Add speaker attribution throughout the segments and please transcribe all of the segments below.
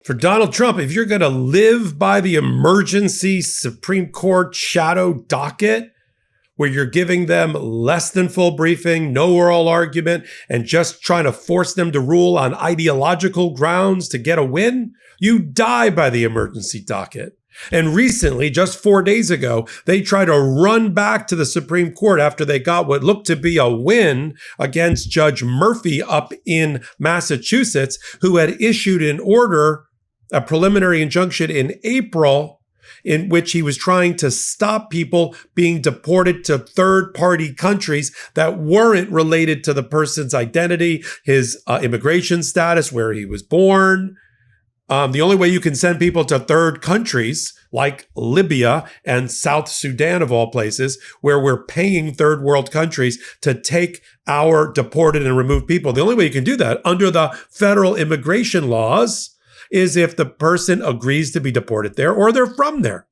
Speaker 1: For Donald Trump, if you're going to live by the emergency Supreme Court shadow docket, where you're giving them less than full briefing, no oral argument, and just trying to force them to rule on ideological grounds to get a win, you die by the emergency docket. And recently, just 4 days ago, they tried to run back to the Supreme Court after they got what looked to be a win against Judge Murphy up in Massachusetts, who had issued an order, a preliminary injunction in April, in which he was trying to stop people being deported to third-party countries that weren't related to the person's identity, his immigration status, where he was born. The only way you can send people to third countries, like Libya and South Sudan of all places, where we're paying third world countries to take our deported and removed people, the only way you can do that under the federal immigration laws is if the person agrees to be deported there or they're from there.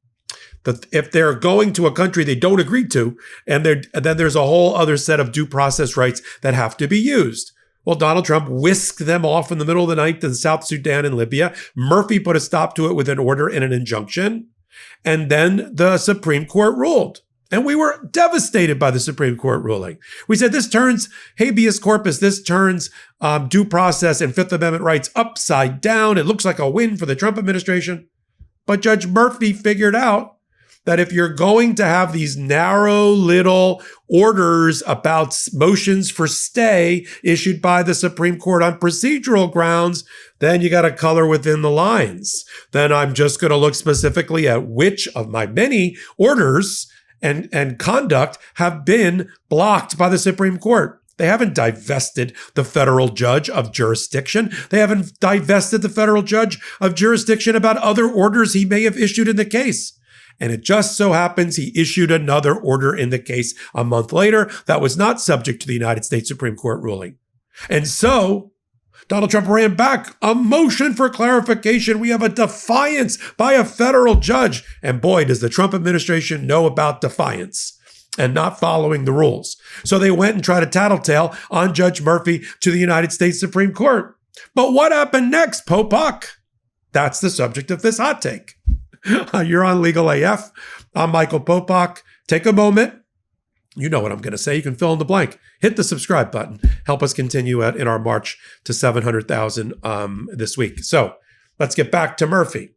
Speaker 1: If they're going to a country they don't agree to, and then there's a whole other set of due process rights that have to be used. Well, Donald Trump whisked them off in the middle of the night to South Sudan and Libya. Murphy put a stop to it with an order and an injunction. And then the Supreme Court ruled. And we were devastated by the Supreme Court ruling. We said, this turns habeas corpus, this turns due process and Fifth Amendment rights upside down. It looks like a win for the Trump administration. But Judge Murphy figured out that if you're going to have these narrow little orders about motions for stay issued by the Supreme Court on procedural grounds, then you got to color within the lines. Then I'm just going to look specifically at which of my many orders and conduct have been blocked by the Supreme Court. They haven't divested the federal judge of jurisdiction. They haven't divested the federal judge of jurisdiction about other orders he may have issued in the case. And it just so happens he issued another order in the case a month later that was not subject to the United States Supreme Court ruling. And so Donald Trump ran back a motion for clarification. We have a defiance by a federal judge. And boy, does the Trump administration know about defiance and not following the rules. So they went and tried to tattletale on Judge Murphy to the United States Supreme Court. But what happened next, Popok? That's the subject of this hot take. You're on Legal AF. I'm Michael Popok. Take a moment. You know what I'm going to say. You can fill in the blank. Hit the subscribe button. Help us continue in our march to 700,000 this week. So let's get back to Murphy.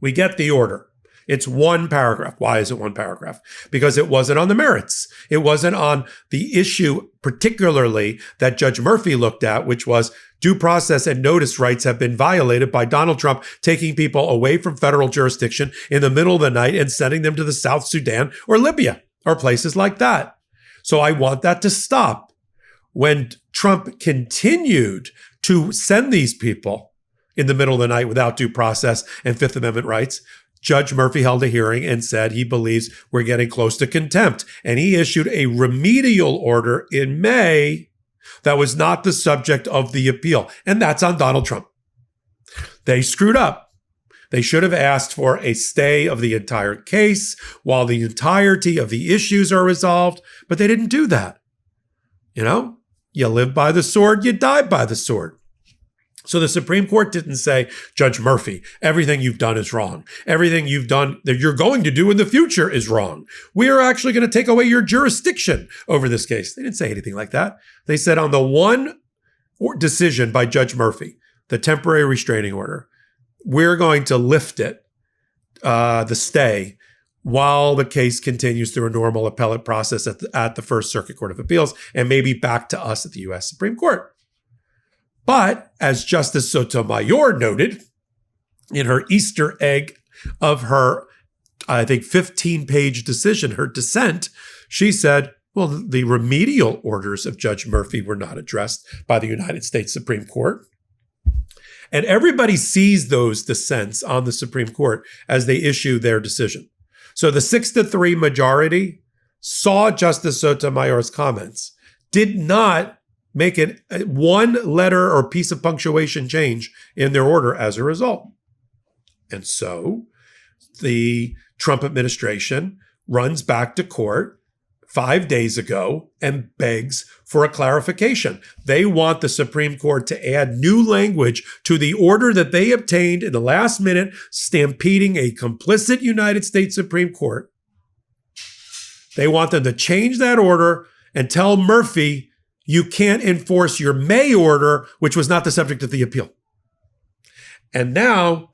Speaker 1: We get the order. It's one paragraph. Why is it one paragraph? Because it wasn't on the merits. It wasn't on the issue particularly that Judge Murphy looked at, which was due process and notice rights have been violated by Donald Trump taking people away from federal jurisdiction in the middle of the night and sending them to the South Sudan or Libya or places like that. So I want that to stop. When Trump continued to send these people in the middle of the night without due process and Fifth Amendment rights, Judge Murphy held a hearing and said he believes we're getting close to contempt. And he issued a remedial order in May that was not the subject of the appeal. And that's on Donald Trump. They screwed up. They should have asked for a stay of the entire case while the entirety of the issues are resolved, but they didn't do that. You know, you live by the sword, you die by the sword. So the Supreme Court didn't say, Judge Murphy, everything you've done is wrong. Everything you've done that you're going to do in the future is wrong. We are actually going to take away your jurisdiction over this case. They didn't say anything like that. They said on the one decision by Judge Murphy, the temporary restraining order, we're going to lift it, the stay, while the case continues through a normal appellate process at the First Circuit Court of Appeals and maybe back to us at the U.S. Supreme Court. But as Justice Sotomayor noted in her Easter egg of her, I think, 15-page decision, her dissent, she said, well, the remedial orders of Judge Murphy were not addressed by the United States Supreme Court. And everybody sees those dissents on the Supreme Court as they issue their decision. So the 6-3 majority saw Justice Sotomayor's comments, did not make it one letter or piece of punctuation change in their order as a result. And so the Trump administration runs back to court, 5 days ago and begs for a clarification. They want the Supreme Court to add new language to the order that they obtained in the last minute, stampeding a complicit United States Supreme Court. They want them to change that order and tell Murphy, you can't enforce your May order, which was not the subject of the appeal. And now,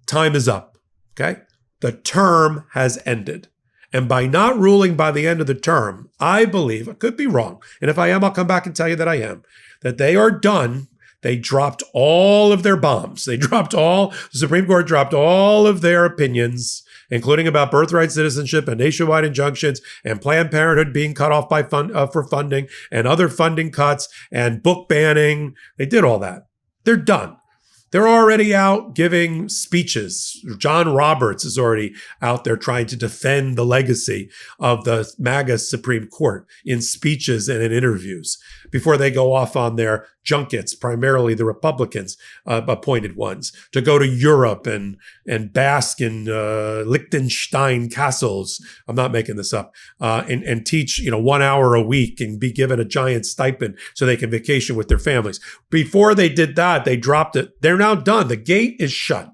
Speaker 1: time is up, okay? The term has ended. And by not ruling by the end of the term, I believe, I could be wrong, and if I am, I'll come back and tell you that I am, that they are done. They dropped all of their bombs. The Supreme Court dropped all of their opinions, including about birthright citizenship and nationwide injunctions and Planned Parenthood being cut off for funding and other funding cuts and book banning. They did all that. They're done. They're already out giving speeches. John Roberts is already out there trying to defend the legacy of the MAGA Supreme Court in speeches and in interviews before they go off on their junkets, primarily the Republicans appointed ones, to go to Europe and bask in Liechtenstein castles. I'm not making this up. And teach 1 hour a week and be given a giant stipend so they can vacation with their families. Before they did that, they dropped it. They're now done. The gate is shut.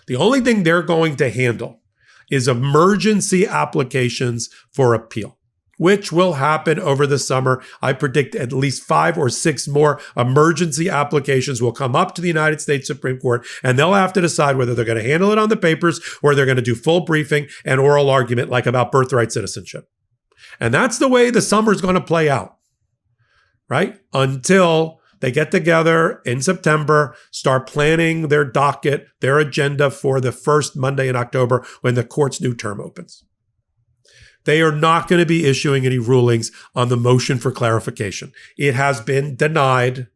Speaker 1: The only thing they're going to handle is emergency applications for appeal, which will happen over the summer. I predict at least 5 or 6 more emergency applications will come up to the United States Supreme Court, and they'll have to decide whether they're going to handle it on the papers or they're going to do full briefing and oral argument like about birthright citizenship. And that's the way the summer's going to play out, right? Until they get together in September, start planning their docket, their agenda for the first Monday in October when the court's new term opens. They are not going to be issuing any rulings on the motion for clarification. It has been denied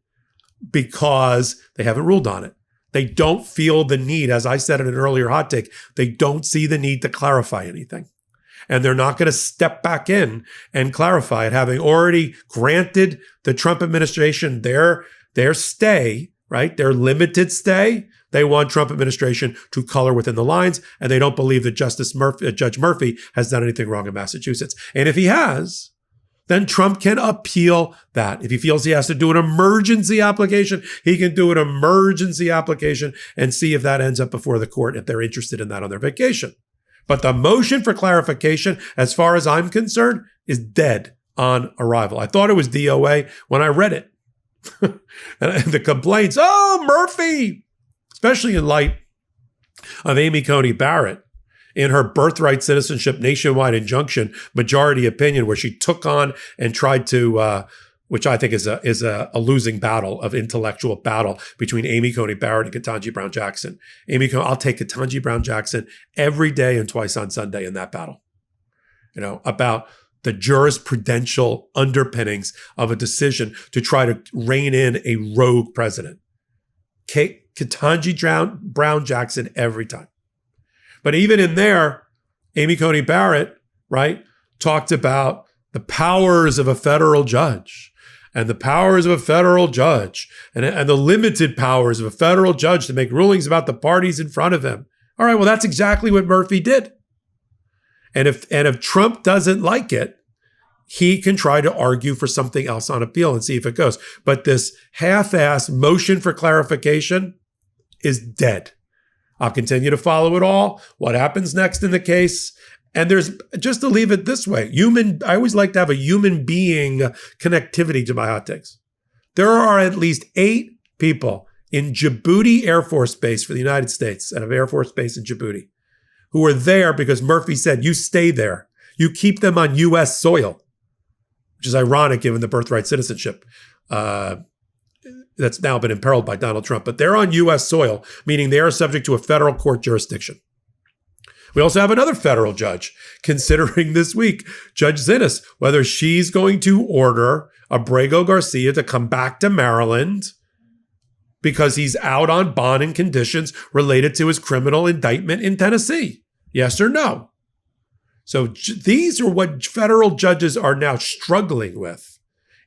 Speaker 1: because they haven't ruled on it. They don't feel the need, as I said in an earlier hot take, they don't see the need to clarify anything. And they're not going to step back in and clarify it, having already granted the Trump administration their stay, right? Their limited stay. They want Trump administration to color within the lines, and they don't believe that Judge Murphy has done anything wrong in Massachusetts. And if he has, then Trump can appeal that. If he feels he has to do an emergency application, he can do an emergency application and see if that ends up before the court if they're interested in that on their vacation. But the motion for clarification, as far as I'm concerned, is dead on arrival. I thought it was DOA when I read it. And the complaints, Murphy, especially in light of Amy Coney Barrett in her birthright citizenship nationwide injunction majority opinion, where she took on and tried to, which I think is a losing battle of intellectual battle between Amy Coney Barrett and Ketanji Brown Jackson. I'll take Ketanji Brown Jackson every day and twice on Sunday in that battle, about the jurisprudential underpinnings of a decision to try to rein in a rogue president. Ketanji Brown Jackson every time. But even in there, Amy Coney Barrett, right, talked about the powers of a federal judge and the powers of a federal judge and the limited powers of a federal judge to make rulings about the parties in front of him. All right, well, that's exactly what Murphy did. And if Trump doesn't like it, he can try to argue for something else on appeal and see if it goes. But this half-assed motion for clarification is dead. I'll continue to follow it all. What happens next in the case? And there's, just to leave it this way, I always like to have a human being connectivity to my hot takes. There are at least 8 people in Djibouti Air Force Base for the United States, out of Air Force Base in Djibouti, who are there because Murphy said, you stay there. You keep them on U.S. soil, which is ironic given the birthright citizenship that's now been imperiled by Donald Trump. But they're on U.S. soil, meaning they are subject to a federal court jurisdiction. We also have another federal judge considering this week, Judge Zinnes, whether she's going to order Abrego Garcia to come back to Maryland because he's out on bond and conditions related to his criminal indictment in Tennessee. Yes or no? So these are what federal judges are now struggling with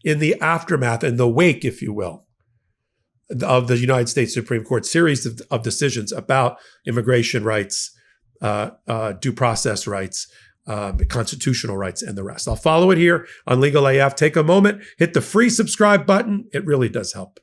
Speaker 1: in the aftermath, in the wake, if you will, of the United States Supreme Court series of decisions about immigration rights, due process rights, constitutional rights, and the rest. I'll follow it here on Legal AF. Take a moment, hit the free subscribe button. It really does help.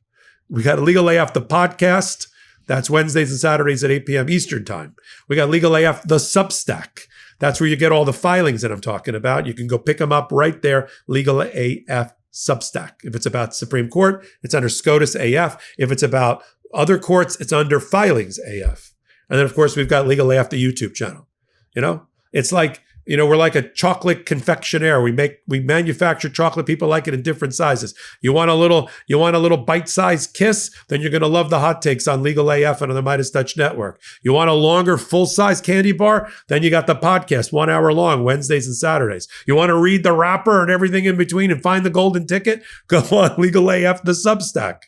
Speaker 1: We got Legal AF, the podcast. That's Wednesdays and Saturdays at 8 p.m. Eastern time. We got Legal AF, the Substack. That's where you get all the filings that I'm talking about. You can go pick them up right there, Legal AF Substack. If it's about Supreme Court, it's under SCOTUS AF. If it's about other courts, it's under Filings AF. And then, of course, we've got Legal AF, the YouTube channel. It's like, we're like a chocolate confectionaire. We manufacture chocolate. People like it in different sizes. You want a little bite-sized kiss? Then you're going to love the hot takes on Legal AF and on the Midas Touch Network. You want a longer, full-size candy bar? Then you got the podcast, 1 hour long, Wednesdays and Saturdays. You want to read the wrapper and everything in between and find the golden ticket? Go on Legal AF, the Substack.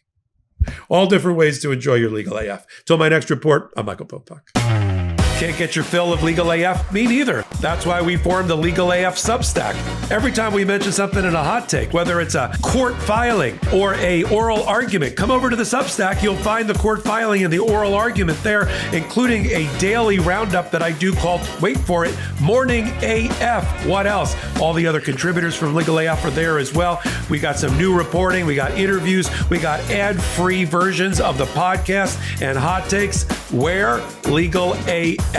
Speaker 1: All different ways to enjoy your Legal AF. Till my next report, I'm Michael Popok. Can't get your fill of Legal AF? Me neither. That's why we formed the Legal AF Substack. Every time we mention something in a hot take, whether it's a court filing or a oral argument, come over to the Substack. You'll find the court filing and the oral argument there, including a daily roundup that I do called, wait for it, Morning AF. What else? All the other contributors from Legal AF are there as well. We got some new reporting. We got interviews. We got ad-free versions of the podcast and hot takes. Where? Legal AF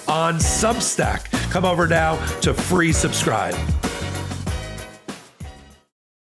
Speaker 1: on Substack. Come over now to free subscribe.